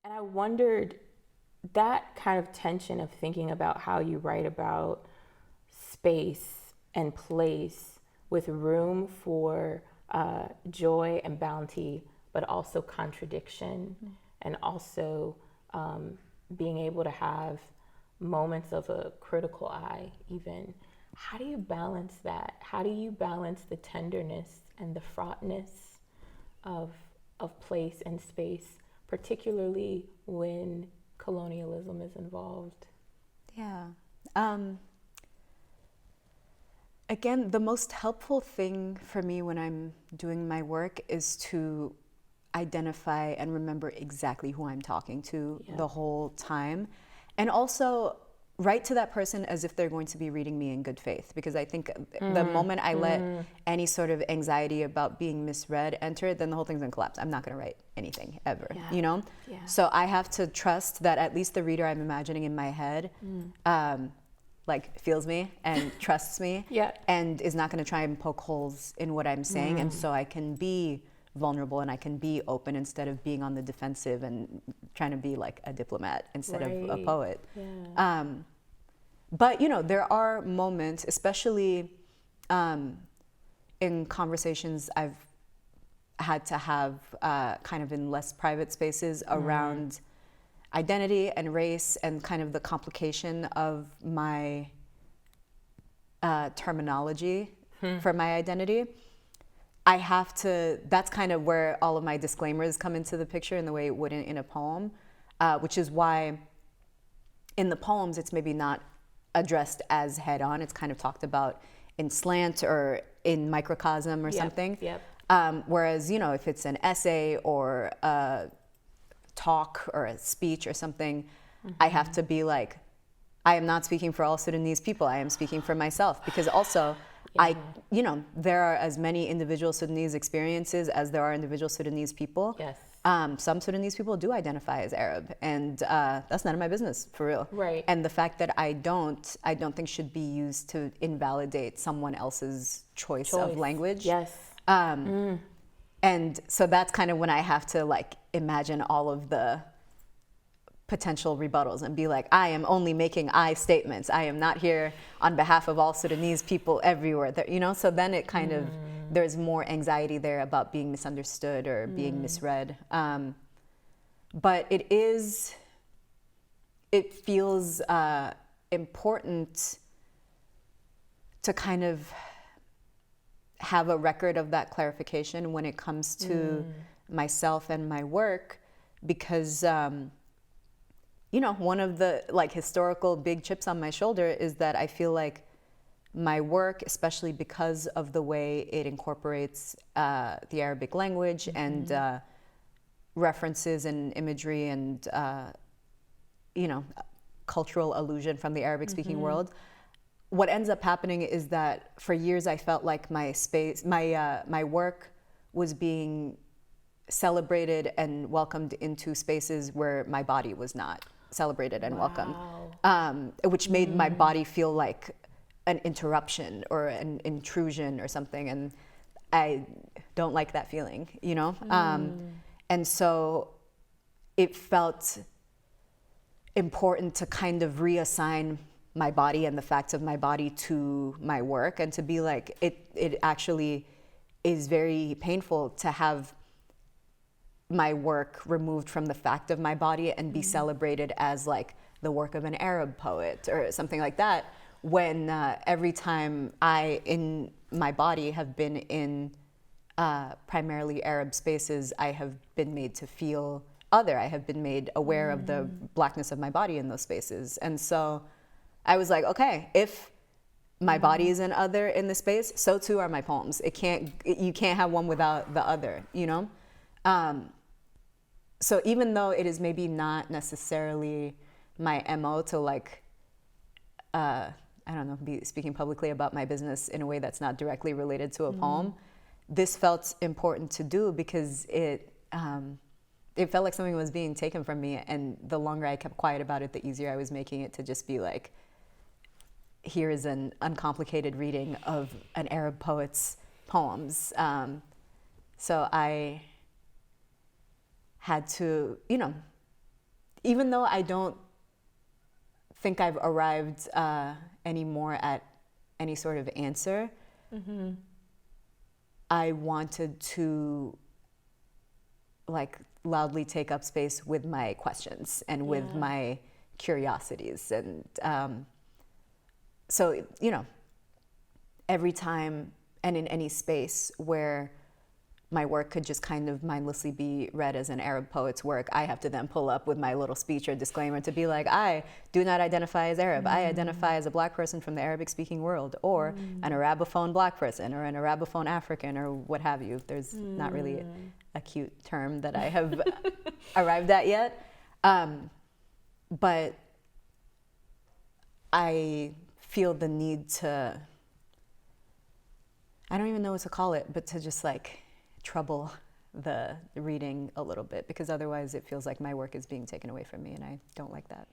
And I wondered that kind of tension of thinking about how you write about space and place with room for joy and bounty, but also contradiction, and also being able to have moments of a critical eye, even. How do you balance that? How do you balance the tenderness and the fraughtness of, of place and space, particularly when colonialism is involved? Yeah. Um, Again, the most helpful thing for me when I'm doing my work is to identify and remember exactly who I'm talking to Yeah. the whole time. And also write to that person as if they're going to be reading me in good faith. Because I think the moment I let any sort of anxiety about being misread enter, then the whole thing's gonna collapse. I'm not gonna write anything ever, Yeah. you know? Yeah. So I have to trust that at least the reader I'm imagining in my head like feels me and trusts me Yeah. and is not going to try and poke holes in what I'm saying. And so I can be vulnerable and I can be open instead of being on the defensive and trying to be like a diplomat instead of a Right. poet. Yeah. But you know, there are moments, especially in conversations I've had to have kind of in less private spaces around identity and race and kind of the complication of my terminology for my identity. I have to, that's kind of where all of my disclaimers come into the picture in the way it wouldn't in a poem, which is why in the poems it's maybe not addressed as head on. It's kind of talked about in slant or in microcosm or Yep. something. Yep. Whereas, you know, if it's an essay or a talk or a speech or something, I have to be like, I am not speaking for all Sudanese people. I am speaking for myself because also Yeah. you know, there are as many individual Sudanese experiences as there are individual Sudanese people. Yes. Some Sudanese people do identify as Arab, and that's none of my business, for real. Right. And the fact that I don't think should be used to invalidate someone else's choice of language. Yes. And so that's kind of when I have to like imagine all of the potential rebuttals and be like, I am only making I statements. I am not here on behalf of all Sudanese people everywhere. You know, so then it kind of, there's more anxiety there about being misunderstood or being misread. But it feels important to kind of have a record of that clarification when it comes to myself and my work, because you know, one of the like historical big chips on my shoulder is that I feel like my work, especially because of the way it incorporates the Arabic language and references and imagery and you know, cultural allusion from the Arabic speaking world, what ends up happening is that for years I felt like my space, my work was being celebrated and welcomed into spaces where my body was not celebrated and welcomed, which made my body feel like an interruption or an intrusion or something, and I don't like that feeling, you know. And so it felt important to kind of reassign my body and the facts of my body to my work, and to be like, it actually is very painful to have my work removed from the fact of my body and be celebrated as like the work of an Arab poet or something like that, when every time I in my body have been in primarily Arab spaces, I have been made to feel other. I have been made aware of the blackness of my body in those spaces. And so I was like, okay, if my body is an other in the space, so too are my poems. You can't have one without the other, you know? So even though it is maybe not necessarily my MO to like, I don't know, be speaking publicly about my business in a way that's not directly related to a poem, this felt important to do because it felt like something was being taken from me. And the longer I kept quiet about it, the easier I was making it to just be like, here is an uncomplicated reading of an Arab poet's poems. So I had to, you know, even though I don't think I've arrived anymore at any sort of answer, I wanted to like loudly take up space with my questions and with my curiosities. And so, you know, every time and in any space where my work could just kind of mindlessly be read as an Arab poet's work, I have to then pull up with my little speech or disclaimer to be like, I do not identify as Arab. I identify as a black person from the Arabic-speaking world, or an Arabophone black person, or an Arabophone African, or what have you. There's not really a cute term that I have arrived at yet. But I feel the need to, I don't even know what to call it, but to just like trouble the reading a little bit, because otherwise it feels like my work is being taken away from me, and I don't like that.